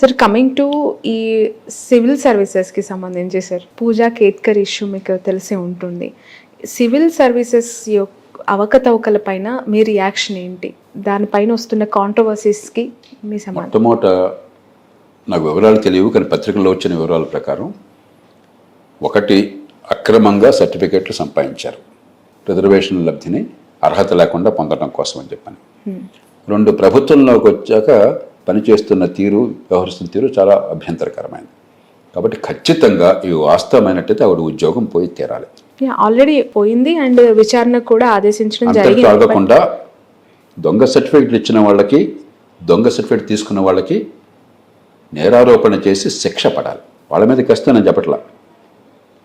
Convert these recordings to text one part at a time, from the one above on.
Sir coming to ఈ civil సర్వీసెస్కి సంబంధించి sir పూజా Ketkar issue మీకు తెలిసే ఉంటుంది. సివిల్ సర్వీసెస్ యొక్క అవకతవకల పైన మీ రియాక్షన్ ఏంటి? దానిపైన వస్తున్న కాంట్రవర్సీస్కి మీ సమాధానం. మొట్టమొదట నాకు వివరాలు తెలియవు, కానీ పత్రికల్లో వచ్చిన వివరాల ప్రకారం ఒకటి, అక్రమంగా సర్టిఫికేట్లు సంపాదించారు రిజర్వేషన్ లబ్ధిని అర్హత లేకుండా పొందడం కోసం అని చెప్పని. రెండు, ప్రభుత్వంలోకి వచ్చాక పనిచేస్తున్న తీరు, వ్యవహరిస్తున్న తీరు చాలా అభ్యంతరకరమైనది. కాబట్టి ఖచ్చితంగా ఇవి వాస్తవమైనట్టయితే ఆవిడ ఉద్యోగం పోయి తీరాలి. ఆల్రెడీ పోయింది అండ్ విచారణ కూడా ఆదేశించడం జరిగింది. ఆగకుండా దొంగ సర్టిఫికేట్లు ఇచ్చిన వాళ్ళకి, దొంగ సర్టిఫికేట్ తీసుకున్న వాళ్ళకి నేరారోపణ చేసి శిక్ష పడాలి. వాళ్ళ మీద కష్టం నేను చెప్పట్లా.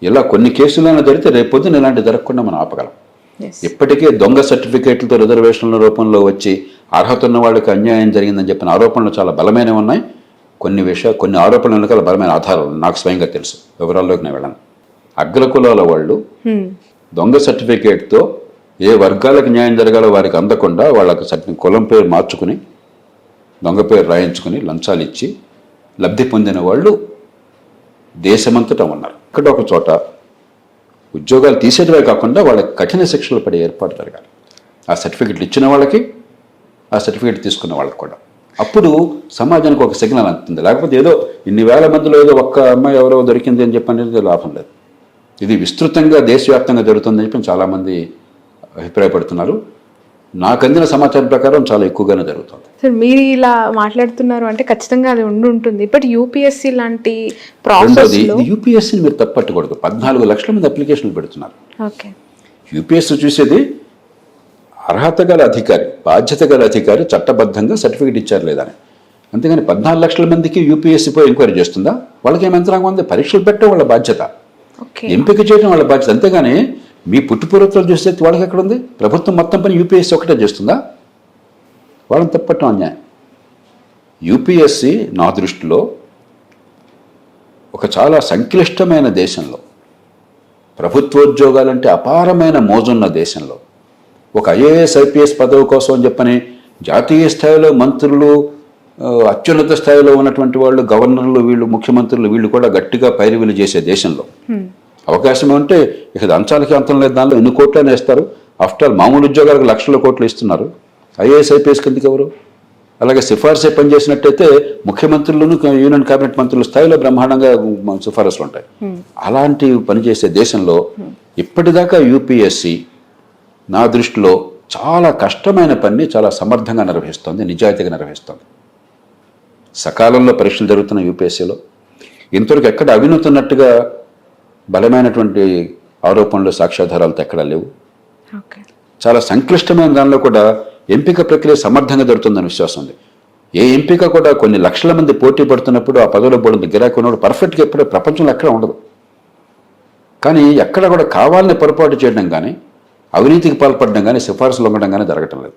ఇలా కొన్ని కేసులైనా జరిగితే రేపొద్దున ఇలాంటి జరగకుండా మనం ఆపగలం. ఇప్పటికే దొంగ సర్టిఫికేట్లతో రిజర్వేషన్ల రూపంలో వచ్చి అర్హత ఉన్న వాళ్ళకి అన్యాయం జరిగిందని చెప్పిన ఆరోపణలు చాలా బలమైనవి ఉన్నాయి. కొన్ని ఆరోపణల వెనకాల బలమైన ఆధారాలు నాకు స్వయంగా తెలుసు, వివరాల్లోకి నేను వెళ్ళను. అగ్రకులాల వాళ్ళు దొంగ సర్టిఫికేట్తో ఏ వర్గాలకు న్యాయం జరగాలో వారికి అందకుండా వాళ్ళకి కులం పేరు మార్చుకుని, దొంగ పేరు రాయించుకుని, లంచాలు ఇచ్చి లబ్ధి పొందిన వాళ్ళు దేశమంతటా ఉన్నారు. ఇక్కడ ఒక చోట ఉద్యోగాలు తీసేటవే కాకుండా వాళ్ళకి కఠిన శిక్షలు పడే ఏర్పాటు జరగాలి. ఆ సర్టిఫికెట్లు ఇచ్చిన వాళ్ళకి, ఆ సర్టిఫికెట్ తీసుకున్న వాళ్ళకి కూడా. అప్పుడు సమాజానికి ఒక సిగ్నల్ అందుతుంది. లేకపోతే ఏదో ఇన్ని వేల మందిలో ఏదో ఒక్క అమ్మాయి ఎవరో దొరికింది అని చెప్పనేది లాభం లేదు. ఇది విస్తృతంగా దేశవ్యాప్తంగా జరుగుతుందని చెప్పి చాలామంది అభిప్రాయపడుతున్నారు. నాకు అందిన సమాచారం ప్రకారం చాలా ఎక్కువగానే జరుగుతుంది. సార్ మీరు ఇలా మాట్లాడుతున్నారు అంటే ఖచ్చితంగా అది ఉంటుంది. బట్ యూపీఎస్సీ లాంటి ప్రాసెస్ యూపీఎస్సీని మీరు తప్పట్టకూడదు. 14 లక్షల మంది అప్లికేషన్లు పెడుతున్నారు. ఓకే, యూపీఎస్సీ చూసేది అర్హత గల అధికారి, బాధ్యత గల అధికారి చట్టబద్ధంగా సర్టిఫికేట్ ఇచ్చారు లేదా అని. అంతేగాని 14 లక్షల మందికి యూపీఎస్సీ పోయి ఎంక్వైరీ చేస్తుందా? వాళ్ళకి ఏం యంత్రాంగం ఉంది? పరీక్షలు పెట్టడం వాళ్ళ బాధ్యత, ఎంపిక చేయడం వాళ్ళ బాధ్యత. అంతేగాని మీ పుట్టుపూర్వతలు చూస్తే వాళ్ళకి ఎక్కడ ఉంది? ప్రభుత్వం మొత్తం పని యూపీఎస్సీ ఒకటే చేస్తుందా? వాళ్ళని తప్పట్టడం అన్యాయం. యూపీఎస్సీ నా దృష్టిలో ఒక చాలా సంక్లిష్టమైన దేశంలో, ప్రభుత్వోద్యోగాలంటే అపారమైన మోజున్న దేశంలో, ఒక ఐఏఎస్ ఐపీఎస్ పదవి కోసం అని చెప్పని జాతీయ స్థాయిలో మంత్రులు, అత్యున్నత స్థాయిలో ఉన్నటువంటి వాళ్ళు, గవర్నర్లు, వీళ్ళు ముఖ్యమంత్రులు, వీళ్ళు కూడా గట్టిగా పైరవీలు చేసే దేశంలో అవకాశం ఉంటే ఇక అంచాలకి అంతం లేదు. దానిలో ఎన్ని కోట్లనే ఇస్తారు. ఆఫ్టర్ ఆల్ మామూలు ఉద్యోగాలకు లక్షల కోట్లు ఇస్తున్నారు. ఐఏఎస్ ఐపీఎస్ కిందకి ఎవరు? అలాగే సిఫార్సు పనిచేసినట్టయితే ముఖ్యమంత్రులను, యూనియన్ కేబినెట్ మంత్రుల స్థాయిలో బ్రహ్మాండంగా సిఫారసులు ఉంటాయి. అలాంటి పనిచేసే దేశంలో ఇప్పటిదాకా యూపీఎస్సీ నా దృష్టిలో చాలా కష్టమైన పని చాలా సమర్థంగా నిర్వహిస్తోంది, నిజాయితీగా నిర్వహిస్తోంది. సకాలంలో పరీక్షలు జరుగుతున్న యూపీఎస్సీలో ఇంతవరకు ఎక్కడ అవినీతి ఉన్నట్టుగా బలమైనటువంటి ఆరోపణలు, సాక్ష్యాధారాలతో ఎక్కడా లేవు. చాలా సంక్లిష్టమైన దానిలో కూడా ఎంపిక ప్రక్రియ సమర్థంగా జరుగుతుందని విశ్వాసం ఉంది. ఏ ఎంపిక కూడా కొన్ని లక్షల మంది పోటీ పడుతున్నప్పుడు ఆ పదవిలో పడుతుంది గిరాకీ ఉన్నప్పుడు పర్ఫెక్ట్గా ఎప్పుడూ ప్రపంచంలో ఎక్కడ ఉండదు. కానీ ఎక్కడ కూడా కావాలని పొరపాటు చేయడం కానీ, అవినీతికి పాల్పడడం కానీ, సిఫార్సులు ఉండడం కానీ జరగటం లేదు.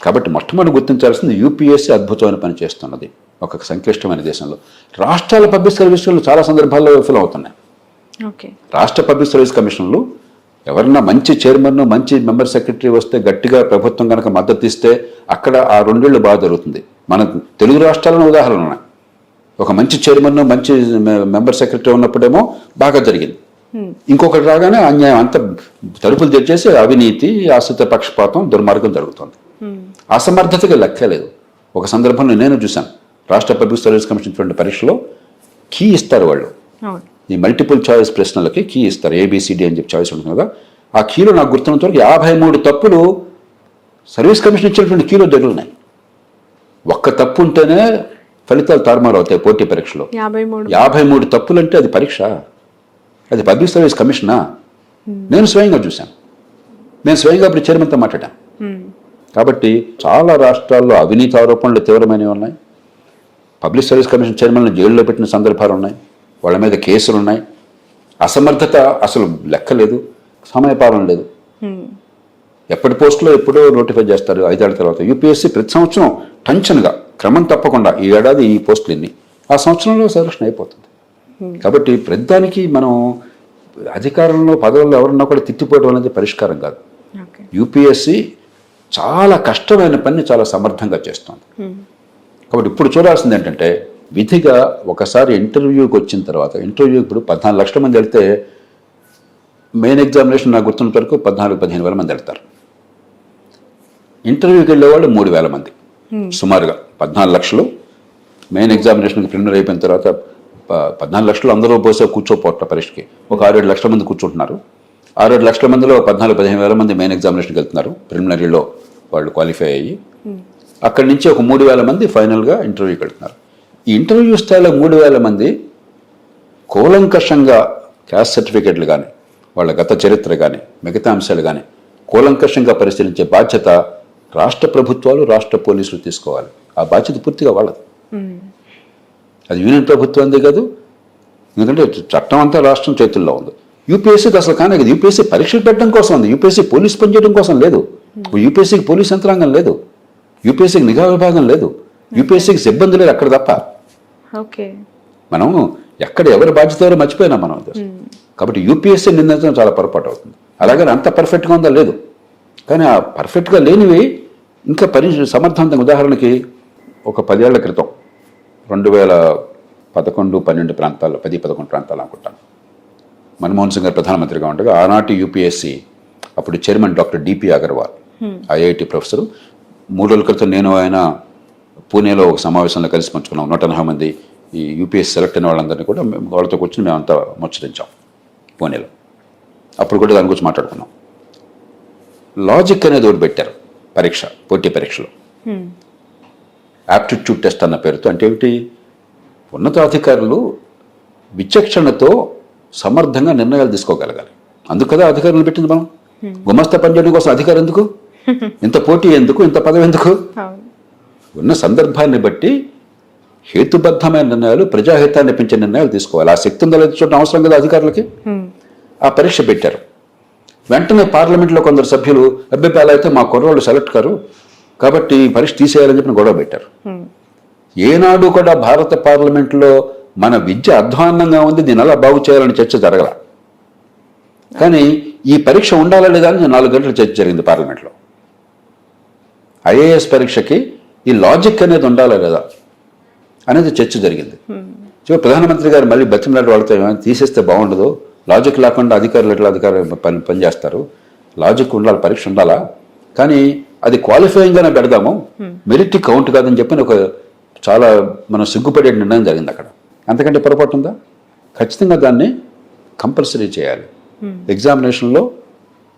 కాబట్టి మొట్టమొదటి గుర్తించాల్సింది యూపీఎస్సీ అద్భుతమైన పని చేస్తున్నది ఒక సంక్లిష్టమైన దేశంలో. రాష్ట్రాల పబ్లిక్ సర్వీసులు చాలా సందర్భాల్లో విఫలం అవుతున్నాయి. రాష్ట్ర పబ్లిక్ సర్వీస్ కమిషన్లు ఎవరన్నా మంచి చైర్మన్, మంచి మెంబర్ సెక్రటరీ వస్తే, గట్టిగా ప్రభుత్వం కనుక మద్దతు ఇస్తే అక్కడ ఆ 2 ఏళ్ళు బాగా జరుగుతుంది. మన తెలుగు రాష్ట్రాలను ఉదాహరణ ఉన్నాయి. ఒక మంచి చైర్మన్, మంచి మెంబర్ సెక్రటరీ ఉన్నప్పుడేమో బాగా జరిగింది. ఇంకొకటి రాగానే అన్యాయం అంతా తలుపులు తెరిచేసి అవినీతి, ఆశ్రిత పక్షపాతం, దుర్మార్గం జరుగుతుంది. అసమర్థతగా లెక్కే లేదు. ఒక సందర్భంలో నేను చూశాను, రాష్ట్ర పబ్లిక్ సర్వీస్ కమిషన్ పరీక్షలో కీ ఇస్తారు వాళ్ళు. ఈ మల్టిపుల్ చాయిస్ ప్రశ్నలకి కీ ఇస్తారు, ఏబిసిడి అని చెప్పి చాయిస్ ఉంటుంది కదా. ఆ కీలో నాకు గుర్తున్నంత వరకు 53 తప్పులు సర్వీస్ కమిషన్ ఇచ్చినటువంటి కీలో జరుగుతున్నాయి. ఒక్క తప్పు ఉంటేనే ఫలితాలు తారుమారు అవుతాయి పోటీ పరీక్షలో. 53 తప్పులు అంటే అది పరీక్ష? అది పబ్లిక్ సర్వీస్ కమిషనా? నేను స్వయంగా చూశాను. నేను స్వయంగా అప్పుడు చైర్మన్తో మాట్లాడాను. కాబట్టి చాలా రాష్ట్రాల్లో అవినీతి ఆరోపణలు తీవ్రమైనవి ఉన్నాయి. పబ్లిక్ సర్వీస్ కమిషన్ చైర్మన్లు జైల్లో పెట్టిన సందర్భాలు ఉన్నాయి. వాళ్ళ మీద కేసులు ఉన్నాయి. అసమర్థత అసలు లెక్కలేదు, సమయపాలన లేదు. ఎప్పటి పోస్టులో ఎప్పుడో నోటిఫై చేస్తారు 5 ఏళ్ల తర్వాత. యూపీఎస్సీ ప్రతి సంవత్సరం టెన్షన్గా, క్రమం తప్పకుండా ఈ ఏడాది ఈ పోస్టులు ఎన్ని, ఆ సంవత్సరంలో సెలక్షన్ అయిపోతుంది. కాబట్టి ప్రతిదానికి మనం అధికారంలో పదవుల్లో ఎవరున్నా కూడా తిట్టిపోవడం అనేది పరిష్కారం కాదు. యూపీఎస్సీ చాలా కష్టమైన పని చాలా సమర్థంగా చేస్తుంది. కాబట్టి ఇప్పుడు చూడాల్సింది ఏంటంటే విధిగా ఒకసారి ఇంటర్వ్యూకి వచ్చిన తర్వాత ఇంటర్వ్యూ ఇప్పుడు 14 లక్షల మంది వెళ్తే మెయిన్ ఎగ్జామినేషన్ నాకు గుర్తున్న వరకు 14-15 వేల మంది వెళ్తారు. ఇంటర్వ్యూకి వెళ్ళేవాళ్ళు 3,000 మంది సుమారుగా. 14 లక్షలు మెయిన్ ఎగ్జామినేషన్కి ప్రిలిమినరీ అయిపోయిన తర్వాత 14 లక్షలు అందరూ పోసే కూర్చోపోట్ల పరీక్షకి ఒక 6-7 లక్షల మంది కూర్చుంటున్నారు. 6-7 లక్షల మందిలో 14-15 వేల మంది మెయిన్ ఎగ్జామినేషన్కి వెళ్తున్నారు. ప్రిలిమినరీలో వాళ్ళు క్వాలిఫై అయ్యి అక్కడి నుంచి ఒక 3,000 మంది ఫైనల్గా ఇంటర్వ్యూకి వెళ్తున్నారు. ఈ ఇంటర్వ్యూ స్థాయిలో 3,000 మంది కూలంకషంగా క్యాస్ట్ సర్టిఫికేట్లు కానీ వాళ్ళ గత చరిత్ర కానీ మిగతా అంశాలు కానీ కూలంకషంగా పరిశీలించే బాధ్యత రాష్ట్ర ప్రభుత్వాలు రాష్ట్ర పోలీసులు తీసుకోవాలి. ఆ బాధ్యత పూర్తిగా వాళ్ళది. అది యూనియన్ ప్రభుత్వందే కాదు, ఎందుకంటే చట్టం అంతా రాష్ట్రం చేతుల్లో ఉంది. యూపీఎస్సీకి అసలు కానీ కదా, యూపీఎస్సీ పరీక్షలు పెట్టడం కోసం ఉంది, యూపీఎస్సీ పోలీస్ పనిచేయడం కోసం లేదు. యూపీఎస్సీకి పోలీస్ యంత్రాంగం లేదు, యూపీఎస్సీకి నిఘా విభాగం లేదు, యూపీఎస్సీకి సిబ్బంది లేదు అక్కడ తప్ప. మనం ఎక్కడ ఎవరి బాధ్యత ఎవరో మర్చిపోయినాం మనం. కాబట్టి యూపీఎస్సీ నిందించడం చాలా పొరపాటు అవుతుంది. అలాగని అంత పర్ఫెక్ట్గా ఉందా లేదు, కానీ ఆ పర్ఫెక్ట్గా లేనివి ఇంకా సమర్థవంతంగా. ఉదాహరణకి ఒక 10 ఏళ్ల క్రితం 2011-12 ప్రాంతాల్లో 10-11 ప్రాంతాలు అనుకుంటాను, మన్మోహన్ సింగ్ గారు ప్రధానమంత్రిగా ఉండగా ఆనాటి యూపీఎస్సీ అప్పుడు chairman doctor DP Agarwal IIT professor. 3 రోజుల క్రితం నేను ఆయన పూణేలో ఒక సమావేశంలో కలిసి పంచుకున్నాం. 180 మంది ఈ యూపీఎస్సీ సెలెక్ట్ అయిన వాళ్ళందరినీ కూడా వాళ్ళతో కూర్చొని మేమంతా ముచ్చరించాం పూణేలో. అప్పుడు కూడా దాని గురించి మాట్లాడుకున్నాం. లాజిక్ అనేది ఒకటి పెట్టారు పరీక్ష, పోటీ పరీక్షలో, యాప్టిట్యూడ్ టెస్ట్ అన్న పేరుతో. అంటే ఏమిటి, ఉన్నతాధికారులు విచక్షణతో సమర్థంగా నిర్ణయాలు తీసుకోగలగాలి. అందుకు కదా అధికారులు పెట్టింది మనం. గుమస్తా పనిచేయడం కోసం అధికారం ఎందుకు, ఇంత పోటీ ఎందుకు, ఇంత పదవి ఎందుకు? ఉన్న సందర్భాన్ని బట్టి హేతుబద్ధమైన నిర్ణయాలు, ప్రజాహితాన్ని పెంచే నిర్ణయాలు తీసుకోవాలి. ఆ శక్తి ఉందో లేదో చూడడం అవసరం కదా అధికారులకి. ఆ పరీక్ష పెట్టారు. వెంటనే పార్లమెంట్లో కొందరు సభ్యులు అభ్యర్థాలు అయితే మా కుర్రోళ్ళు సెలెక్ట్ కారు కాబట్టి పరీక్ష తీసేయాలని చెప్పి గొడవ పెట్టారు. ఏనాడు కూడా భారత పార్లమెంట్లో మన విద్య అధ్వాన్నంగా ఉంది, దీని అలా బాగు చేయాలని చర్చ జరగల. కానీ ఈ పరీక్ష ఉండాలా లేదా అని 4 గంటల చర్చ జరిగింది పార్లమెంట్లో. ఐఏఎస్ పరీక్షకి ఈ లాజిక్ అనేది ఉండాలా లేదా అనేది చర్చ జరిగింది. సో ప్రధానమంత్రి గారు మళ్ళీ బతిమలాడి వాళ్ళతో తీసేస్తే బాగుండదు, లాజిక్ లేకుండా అధికారులు ఎట్లా పనిచేస్తారు, లాజిక్ ఉండాలి, పరీక్ష ఉండాలా, కానీ అది క్వాలిఫైయింగ్గానే పెడదాము, మెరిట్ కౌంట్ కాదని చెప్పి ఒక చాలా మనం సిగ్గుపడే నిర్ణయం జరిగింది అక్కడ. అంతకంటే పొరపాటు ఉందా? ఖచ్చితంగా దాన్ని కంపల్సరీ చేయాలి. ఎగ్జామినేషన్లో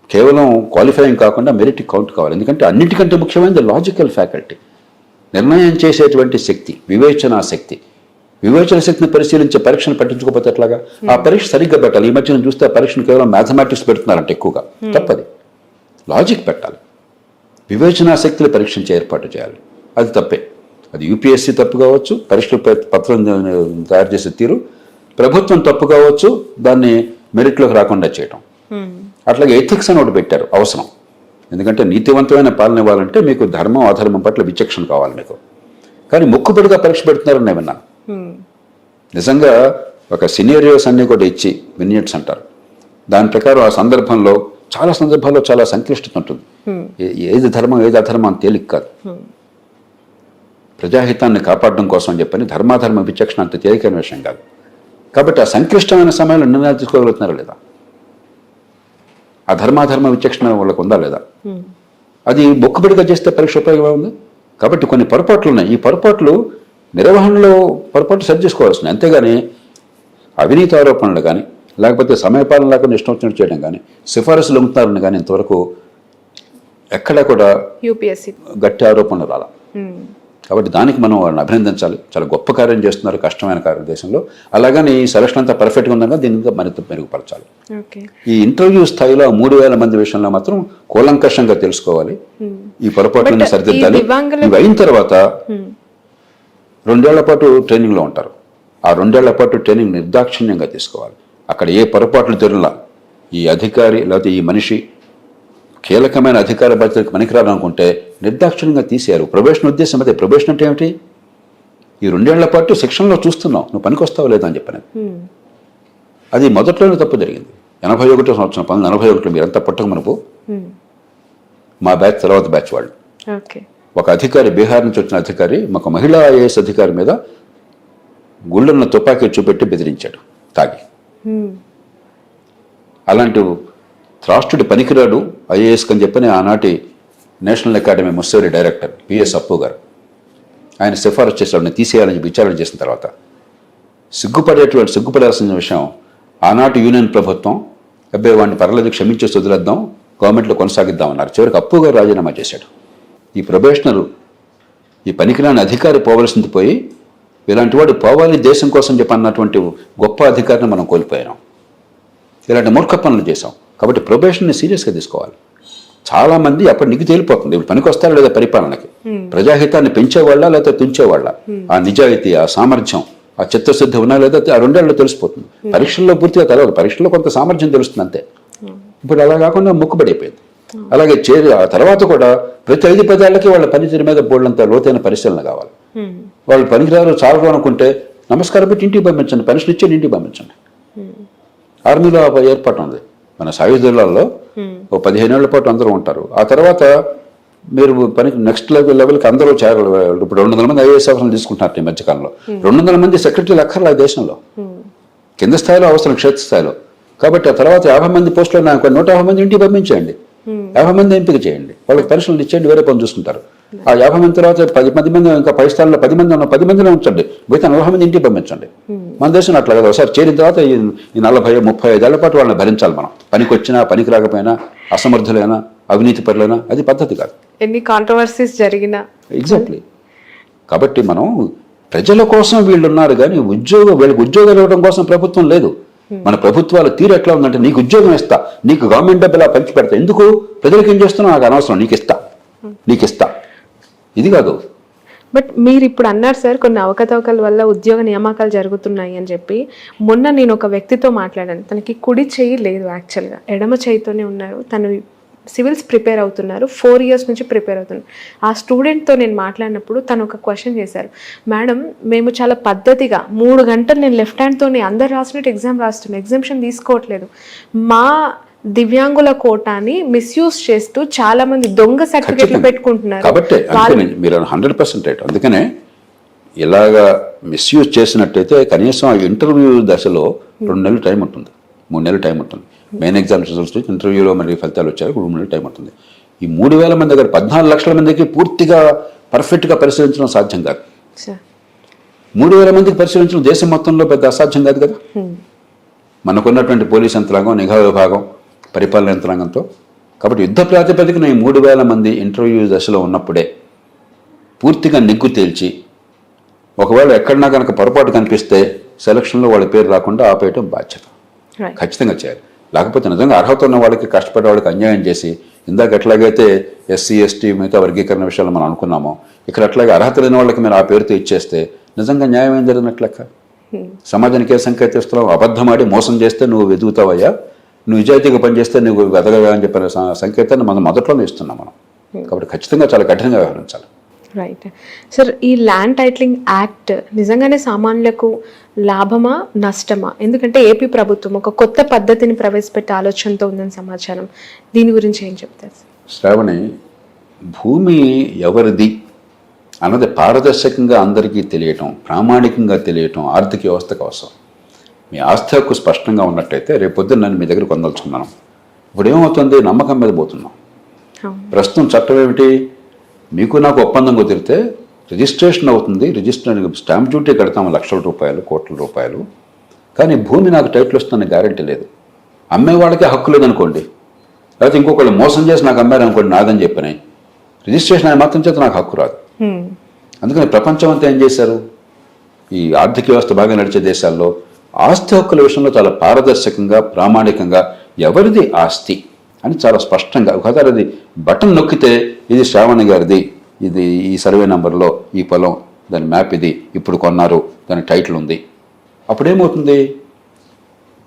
కేవలం క్వాలిఫైయింగ్ కాకుండా మెరిట్ కౌంట్ కావాలి. ఎందుకంటే అన్నిటికంటే ముఖ్యమైనది లాజికల్ ఫ్యాకల్టీ, నిర్ణయం చేసేటువంటి శక్తి, వివేచనా శక్తి. వివేచన శక్తిని పరిశీలించే పరీక్షను పట్టించుకోకపోతే ఎట్లాగా? ఆ పరీక్ష సరిగ్గా పెట్టాలి. ఈ మధ్యన చూస్తే ఆ పరీక్షను కేవలం మ్యాథమెటిక్స్ పెడుతున్నారంటే ఎక్కువగా, తప్పది. లాజిక్ పెట్టాలి, వివేచనా శక్తిని పరీక్షించే ఏర్పాటు చేయాలి. అది తప్పే. అది యూపీఎస్సీ తప్పు కావచ్చు, పరీక్షల పత్రం తయారు చేసే తీరు, ప్రభుత్వం తప్పు కావచ్చు దాన్ని మెరిట్లోకి రాకుండా చేయటం. అట్లాగే ఎథిక్స్ అని ఒకటి పెట్టారు, అవసరం. ఎందుకంటే నీతివంతమైన పాలన ఇవ్వాలంటే మీకు ధర్మం అధర్మం పట్ల విచక్షణ కావాలి మీకు. కానీ మొక్కుబడిగా పరీక్ష పెడుతున్నారని నేను విన్నాను. నిజంగా ఒక సినారియోస్ అన్నీ కూడా ఇచ్చి వినియట్స్ అంటారు, దాని ప్రకారం ఆ సందర్భంలో చాలా సందర్భాల్లో చాలా సంక్లిష్టత ఉంటుంది. ఏది ధర్మం ఏది అధర్మం అని తేలిక కాదు. ప్రజాహితాన్ని కాపాడడం కోసం అని చెప్పని ధర్మాధర్మ విచక్షణ అంత తేలికైన విషయం కాదు. కాబట్టి ఆ సంక్లిష్టమైన సమయంలో నిర్ణయాలు తీసుకోగలుగుతున్నారా లేదా, ఆ ధర్మాధర్మ విచక్షణ వాళ్ళకు ఉందా లేదా, అది మొక్కుబడిగా చేస్తే పరీక్ష ఉపయోగమే ఉంది. కాబట్టి కొన్ని పొరపాట్లు ఉన్నాయి. ఈ పొరపాట్లు నిర్వహణలో పొరపాటు సరి చేసుకోవాల్సింది. అంతేగాని అవినీతి ఆరోపణలు కానీ లేకపోతే సమయపాలన లేకుండా ఇష్టం వచ్చినట్టు చేయడం కానీ సిఫారసులు అమ్ముతారని కానీ ఇంతవరకు ఎక్కడా కూడా యూపీఎస్సీ గట్టి ఆరోపణలు రాలా. కాబట్టి దానికి మనం వాళ్ళని అభినందించాలి. చాలా గొప్ప కార్యం చేస్తున్నారు, కష్టమైన కార్యం దేశంలో. అలాగని ఈ సెలక్షన్ అంతా పర్ఫెక్ట్గా ఉందన్నా దీన్ని మరింత మెరుగుపరచాలి. ఈ ఇంటర్వ్యూ స్థాయిలో 3,000 మంది విషయంలో మాత్రం కూలంకషంగా తెలుసుకోవాలి, ఈ పొరపాట్లను సరిదిద్దాలి. ఇవి అయిన తర్వాత 2 ఏళ్ల పాటు ట్రైనింగ్లో ఉంటారు. ఆ 2 ఏళ్ల పాటు ట్రైనింగ్ నిర్దాక్షిణ్యంగా తీసుకోవాలి. అక్కడ ఏ పొరపాట్లు జరిగినా ఈ అధికారి లేకపోతే ఈ మనిషి కీలకమైన అధికార బాధ్యతలకు పనికిరాలనుకుంటే నిర్దాక్షిణ్యంగా తీసేయారు. ప్రొబేషన్ ఉద్దేశం అదే. ప్రొబేషన్ అంటే ఏమిటి? ఈ 2 ఏళ్ల పాటు శిక్షణలో చూస్తున్నావు, నువ్వు పనికొస్తావా లేదా అని చెప్పాను. అది మొదట్లోనే తప్పు జరిగింది. 81 సంవత్సరం 1981 మీరంతా పుట్టక మనకు మా బ్యాచ్ తర్వాత బ్యాచ్ వాళ్ళు. ఒక అధికారి, బీహార్ నుంచి వచ్చిన అధికారి, ఒక మహిళా ఐఏఎస్ అధికారి మీద గుళ్ళున్న తుపాకీ చూపెట్టి బెదిరించాడు తాగి. అలాంటి త్రాష్టుడి పనికిరాడు ఐఏఎస్ అని చెప్పని ఆనాటి నేషనల్ అకాడమీ ముస్సేరి డైరెక్టర్ పిఎస్ అప్పు గారు ఆయన సిఫారసు చేసేవాడిని తీసేయాలని చెప్పి విచారణ చేసిన తర్వాత సిగ్గుపడాల్సిన విషయం ఆనాటి యూనియన్ ప్రభుత్వం అబ్బాయి వాడిని పర్లేదు క్షమించేసి వదిలేద్దాం, గవర్నమెంట్లో కొనసాగిద్దామన్నారు. చివరికి అప్పు గారు రాజీనామా చేశాడు. ఈ ప్రొబేషనరు ఈ పనికిరాని అధికారి పోవలసింది పోయి ఇలాంటి వాడు పోవాలి దేశం కోసం చెప్పి అన్నటువంటి గొప్ప అధికారిని మనం కోల్పోయాం. ఇలాంటి మూర్ఖ పనులు చేశాం. కాబట్టి ప్రొబేషన్ని సీరియస్గా తీసుకోవాలి. చాలామంది అప్పుడు నీకు తేలిపోతుంది ఇప్పుడు పనికి వస్తారా లేదా పరిపాలనకి, ప్రజాహితాన్ని పెంచేవాళ్ళ లేదా తుంచేవాళ్ళ, ఆ నిజాయితీ, ఆ సామర్థ్యం, ఆ చిత్తశుద్ధి ఉన్నా లేదా ఆ రెండేళ్ళలో తెలిసిపోతుంది. పరీక్షల్లో పూర్తిగా తెలవదు, పరీక్షల్లో కొంత సామర్థ్యం తెలుస్తుంది అంతే. ఇప్పుడు అలా కాకుండా మొక్కుబడిపోయింది. అలాగే ఆ తర్వాత కూడా ప్రతి 5 పదాలకి వాళ్ళ పనితీరు మీద బోర్డంత లోతైన పరిశీలన కావాలి. వాళ్ళు పనికిరారు చాలు అనుకుంటే నమస్కారం పెట్టి ఇంటికి పంపించండి, పెన్షన్ ఇచ్చి ఇంటికి పంపించండి. ఆర్మీలో ఏర్పాటు ఉంది. మన సాయుధ దళాల్లో 15 ఏళ్ల పాటు అందరూ ఉంటారు. ఆ తర్వాత మీరు పనికి నెక్స్ట్ లెవెల్కి అందరూ చేరాలి. ఇప్పుడు 200 మంది ఐఏఎస్ ఆఫీసర్లు తీసుకుంటున్నారు ఈ మధ్యకాలంలో. 200 మంది సెక్రటరీలు అక్కర్లా దేశంలో, కింద స్థాయిలో అవసరం క్షేత్ర స్థాయిలో. కాబట్టి ఆ తర్వాత 50 మంది పోస్టులు 150 మంది ఇంటికి పంపించేయండి, 50 మంది ఎంపిక చేయండి, వాళ్ళకి పెన్షన్లు ఇచ్చేయండి, వేరే పని చూసుకుంటారు. ఆ 50 మంది తర్వాత 10 మంది ఇంకా పై స్థాయిలో 10 మంది ఉన్న 10 మందిలో ఉంచండి, మిగతా 40 మంది ఇంటికి పంపించండి. మన దేశం అట్లా కదా. ఒకసారి చేరిన తర్వాత ఈ 40-35 ఏళ్ల పాటు వాళ్ళని భరించాలి మనం. పనికి వచ్చినా పనికి రాకపోయినా, అసమర్థులైనా అవినీతి పరులైనా, అది పద్ధతి కాదు. ఎన్ని కాంట్రవర్సీస్ జరిగినా. ఎగ్జాక్ట్లీ. కాబట్టి మనం ప్రజల కోసం వీళ్ళు ఉన్నారు కానీ వీళ్ళకి ఉద్యోగాలు ఇవ్వడం కోసం ప్రభుత్వం లేదు. మన ప్రభుత్వాల తీరు ఎట్లా ఉందంటే నీకు ఉద్యోగం ఇస్తా, నీకు గవర్నమెంట్ డబ్బు ఇలా పంచి పెడతా, ఎందుకు ప్రజలకు ఏం చేస్తున్నావు నాకు అనవసరం, నీకు ఇస్తా ఇది కాదు. బట్ మీరు ఇప్పుడు అన్నారు సార్ కొన్ని అవకతవకల వల్ల ఉద్యోగ నియామకాలు జరుగుతున్నాయి అని చెప్పి. మొన్న నేను ఒక వ్యక్తితో మాట్లాడాను, తనకి కుడి చెయ్యి లేదు, యాక్చువల్గా ఎడమ చెయ్యితోనే ఉన్నారు. తను సివిల్స్ ప్రిపేర్ అవుతున్నారు, 4 years నుంచి ప్రిపేర్ అవుతున్నారు. ఆ స్టూడెంట్తో నేను మాట్లాడినప్పుడు తను ఒక క్వశ్చన్ చేశారు, మేడం మేము చాలా పద్ధతిగా 3 గంటలు నేను లెఫ్ట్ హ్యాండ్తోనే అందరు రాసినట్టు ఎగ్జామ్ రాస్తున్నాను, ఎగ్జామ్షన్ తీసుకోవట్లేదు. మా దివ్యాంగుల కోటాని మిస్యూజ్ చేస్తూ చాలా మంది దొంగ సర్టిఫికెట్లు పెట్టుకుంటున్నారు. కాబట్టి మీరు 100% రైట్. అందుకనే ఇలాగా మిస్యూజ్ చేసినట్టయితే కనీసం ఆ ఇంటర్వ్యూ దశలో 2 నెలలు టైం ఉంటుంది, 3 నెలలు టైం ఉంటుంది. మెయిన్ ఎగ్జామ్ రిజల్ట్స్ ఇంటర్వ్యూలో మరి ఫలితాలు వచ్చారు, 2 నెలలు టైం ఉంటుంది. ఈ 3,000 మంది దగ్గర 14 లక్షల మందికి పూర్తిగా పర్ఫెక్ట్గా పరిశీలించడం సాధ్యం కాదు. 3,000 మందికి పరిశీలించడం దేశం మొత్తంలో పెద్ద అసాధ్యం కాదు కదా. మనకున్నటువంటి పోలీస్ యంత్రాంగం, నిఘా విభాగం, పరిపాలన యంత్రాంగంతో. కాబట్టి యుద్ధ ప్రాతిపదికన ఈ 3,000 మంది ఇంటర్వ్యూ దశలో ఉన్నప్పుడే పూర్తిగా నిగ్గు తేల్చి, ఒకవేళ ఎక్కడన్నా కనుక పొరపాటు కనిపిస్తే సెలక్షన్లో వాళ్ళ పేరు రాకుండా ఆపేయటం బాధ్యత ఖచ్చితంగా చేయాలి. లేకపోతే నిజంగా అర్హత ఉన్న వాళ్ళకి, కష్టపడే వాళ్ళకి అన్యాయం చేసి, ఇందాక ఎట్లాగైతే ఎస్సీ ఎస్టీ మిగతా వర్గీకరణ విషయాలు మనం అనుకున్నామో, ఇక్కడ అట్లాగే అర్హత లేని వాళ్ళకి మీరు ఆ పేరుతో ఇచ్చేస్తే నిజంగా న్యాయం ఏం జరిగినట్లెక్క. సమాజానికి ఏ సంకేతం ఇస్తున్నావు? అబద్ధమాడి మోసం చేస్తే నువ్వు వెతుకుతావయ్యా, నువ్వు నిజాయితీగా పనిచేస్తే నువ్వు వెదగవా అని చెప్పిన సంకేతాన్ని మనం మొదట్లోనే ఇస్తున్నాం మనం. కాబట్టి ఖచ్చితంగా చాలా కఠినంగా వ్యవహరించాలి. Right sir. ఈ ల్యాండ్ టైటిలింగ్ యాక్ట్ నిజంగానే సామాన్యులకు లాభమా నష్టమా? ఎందుకంటే ఏపీ ప్రభుత్వం ఒక కొత్త పద్ధతిని ప్రవేశపెట్టే ఆలోచనతో ఉందని సమాచారం. దీని గురించి ఏం చెప్తారు? శ్రావణి, భూమి ఎవరిది అన్నది పారదర్శకంగా అందరికీ తెలియటం, ప్రామాణికంగా తెలియటం ఆర్థిక వ్యవస్థకు అవసరం. మీ ఆస్తి హక్కు స్పష్టంగా ఉన్నట్టయితే రేపొద్దున నన్ను మీ దగ్గర పొందలుచుకున్నాను. ఇప్పుడు ఏమవుతుంది? నమ్మకం మీద పోతున్నాం. ప్రస్తుతం చట్టం ఏమిటి? మీకు నాకు ఒప్పందం కుదిరితే రిజిస్ట్రేషన్ అవుతుంది, స్టాంప్ డ్యూటీ కడతాము లక్షల రూపాయలు, కోట్ల రూపాయలు. కానీ భూమి నాకు టైటిల్ వస్తుందని గ్యారెంటీ లేదు. అమ్మేవాళ్ళకే హక్కు లేదనుకోండి, లేకపోతే ఇంకొకళ్ళు మోసం చేసి నాకు అమ్మారు అనుకోండి, నాదని చెప్పినాయి, రిజిస్ట్రేషన్ ఆయన మాత్రం చేత నాకు హక్కు రాదు. అందుకని ప్రపంచం అంతా ఏం చేశారు? ఈ ఆర్థిక వ్యవస్థ బాగా నడిచే దేశాల్లో ఆస్తి హక్కుల విషయంలో చాలా పారదర్శకంగా, ప్రామాణికంగా ఎవరిది ఆస్తి అని చాలా స్పష్టంగా, ఒకసారి అది బటన్ నొక్కితే ఇది శ్రావణి గారిది, ఇది ఈ సర్వే నెంబర్లో ఈ పొలం, దాని మ్యాప్ ఇది, ఇప్పుడు కొన్నారు, దాని టైటిల్ ఉంది. అప్పుడేమవుతుంది?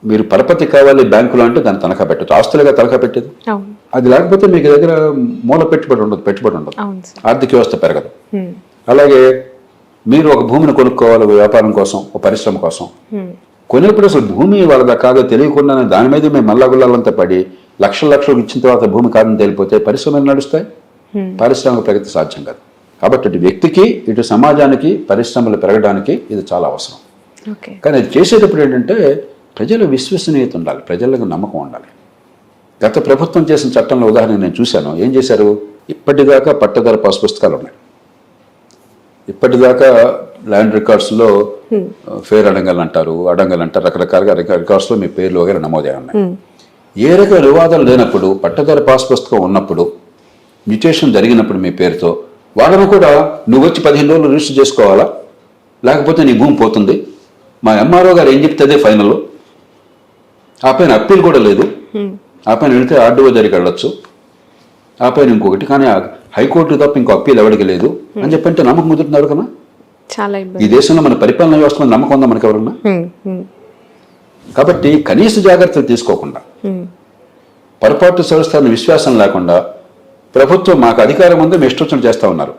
మీరు పరపతి కావాలి బ్యాంకులో అంటే దాన్ని తనఖా పెట్టచ్చు, ఆస్తులుగా తనఖా పెట్టేది. అది లేకపోతే మీకు దగ్గర మూల పెట్టుబడి ఉండదు, ఆర్థిక వ్యవస్థ పెరగదు. అలాగే మీరు ఒక భూమిని కొనుక్కోవాలి వ్యాపారం కోసం, ఒక పరిశ్రమ కోసం, కొనేప్పుడు అసలు భూమి వాళ్ళదా కాదో తెలియకుండానే దాని మీద మేము మల్లాగుల్లాలంతా పడి లక్షలు ఇచ్చిన తర్వాత భూమి కాదని తేలిపోతే పరిశ్రమలు నడుస్తాయి, పారిశ్రామిక ప్రగతి సాధ్యం కాదు. కాబట్టి ఇటు వ్యక్తికి, ఇటు సమాజానికి పరిశ్రమలు పెరగడానికి ఇది చాలా అవసరం. ఓకే. కానీ అది చేసేటప్పుడు ఏంటంటే ప్రజల విశ్వసనీయత ఉండాలి, ప్రజలకు నమ్మకం ఉండాలి. గత ప్రభుత్వం చేసిన చట్టంలో ఉదాహరణ నేను చూశాను. ఏం చేశారు, ఇప్పటిదాకా పట్టదారు పాస్ పుస్తకాలు ఉన్నాయి, ఇప్పటిదాకా ల్యాండ్ రికార్డ్స్లో ఫేర్ అడంగల్ అంటారు, రకరకాలుగా రికార్డ్స్లో మీ పేర్లు వగేర నమోదే ఉన్నాయి. ఏ రకమైన వివాదాలు లేనప్పుడు, పట్టదారు పాస్ పుస్తకం ఉన్నప్పుడు, మ్యూటేషన్ జరిగినప్పుడు మీ పేరుతో వాళ్ళను కూడా నువ్వు వచ్చి 15 రోజులు రిజిస్టర్ చేసుకోవాలా, లేకపోతే నీ భూమి పోతుంది, మా ఎంఆర్ఓ గారు ఏం చెప్తే అదే ఫైనల్, ఆ పైన అప్పీల్ కూడా లేదు, ఆ పైన వెళితే ఆర్డీఓ దగ్గరికి వెళ్ళొచ్చు, ఆ పైన ఇంకొకటి, కానీ హైకోర్టు తప్ప ఇంకో అప్పీల్ ఎవరికి లేదు అని చెప్పంటే నమ్మకం కుదురుతున్నారు కదా. చాలా ఈ దేశంలో మన పరిపాలన వ్యవస్థ మీద నమ్మకం ఉందా మనకి ఎవరన్నా? కాబట్టి కనీస జాగ్రత్తలు తీసుకోకుండా, పొరపాటు సంస్థలను విశ్వాసం లేకుండా ప్రభుత్వం మాకు అధికారం ఉందో మేము ఇష్టం చేస్తూ ఉన్నారు.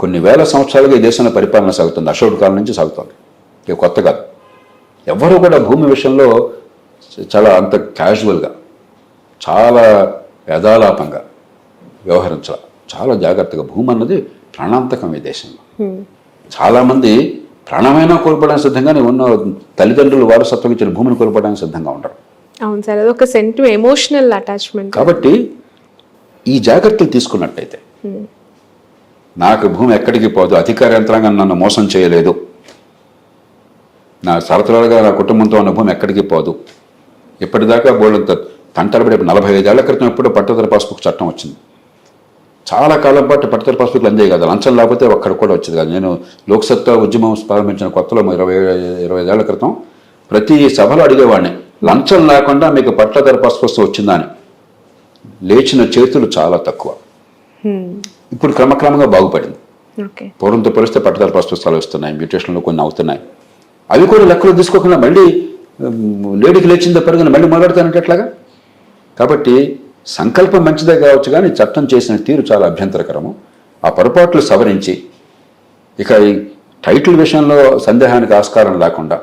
కొన్ని వేల సంవత్సరాలుగా ఈ దేశంలో పరిపాలన సాగుతుంది, అశోక కాలం నుంచి సాగుతుంది, ఇక కొత్త కాదు. ఎవరు కూడా భూమి విషయంలో చాలా అంత క్యాజువల్గా, చాలా యథాలాపంగా వ్యవహరించాలి, చాలా జాగ్రత్తగా. భూమి అన్నది ప్రాణాంతకం ఈ దేశంలో. చాలామంది ప్రాణమైనా కోల్పోవడానికి సిద్ధంగానే ఉన్న తల్లిదండ్రులు వారసత్వం ఇచ్చిన భూమిని కోల్పోవడానికి సిద్ధంగా ఉంటారు. అవును సార్, అది ఒక ఎమోషనల్ అటాచ్మెంట్. కాబట్టి ఈ జాగ్రత్తలు తీసుకున్నట్టయితే నాకు భూమి ఎక్కడికి పోదు, అధికార యంత్రాంగం నన్ను మోసం చేయలేదు, నా తరతరాలుగా నా కుటుంబంతో ఉన్న భూమి ఎక్కడికి పోదు. ఇప్పటిదాకా బోర్డంత తంటలబడి 45 ఏళ్ల క్రితం ఎప్పుడు పట్టదారు పాస్బుక్ చట్టం వచ్చింది. చాలా కాలం పాటు పట్టదారు పాస్బుక్లు అందే కదా, లంచం లేకపోతే ఒక్కడ కూడా వచ్చేది కాదు. నేను లోక్సత్తా ఉద్యమం ప్రారంభించిన కొత్తలో 25 ఏళ్ల క్రితం ప్రతి సభలో అడిగేవాడిని, లంచం లేకుండా మీకు పట్టదారు పాస్బుక్ వచ్చిందా అని. లేచిన చేతులు చాలా తక్కువ. ఇప్పుడు క్రమక్రమంగా బాగుపడింది. పూర్వంతో పోలిస్తే పట్టదారు పాస్ పుస్తకాలు వస్తున్నాయి, మ్యూటేషన్లు కొన్ని అవుతున్నాయి. అవి కూడా లెక్కలు తీసుకోకుండా మళ్ళీ లేడీకి లేచిందో పెరుగున మళ్ళీ మొదలెడతానంటే ఎట్లాగా? కాబట్టి సంకల్పం మంచిదే కావచ్చు, కానీ చట్టం చేసిన తీరు చాలా అభ్యంతరకరము. ఆ పొరపాట్లు సవరించి ఇక ఈ టైటిల్ విషయంలో సందేహానికి ఆస్కారం లేకుండా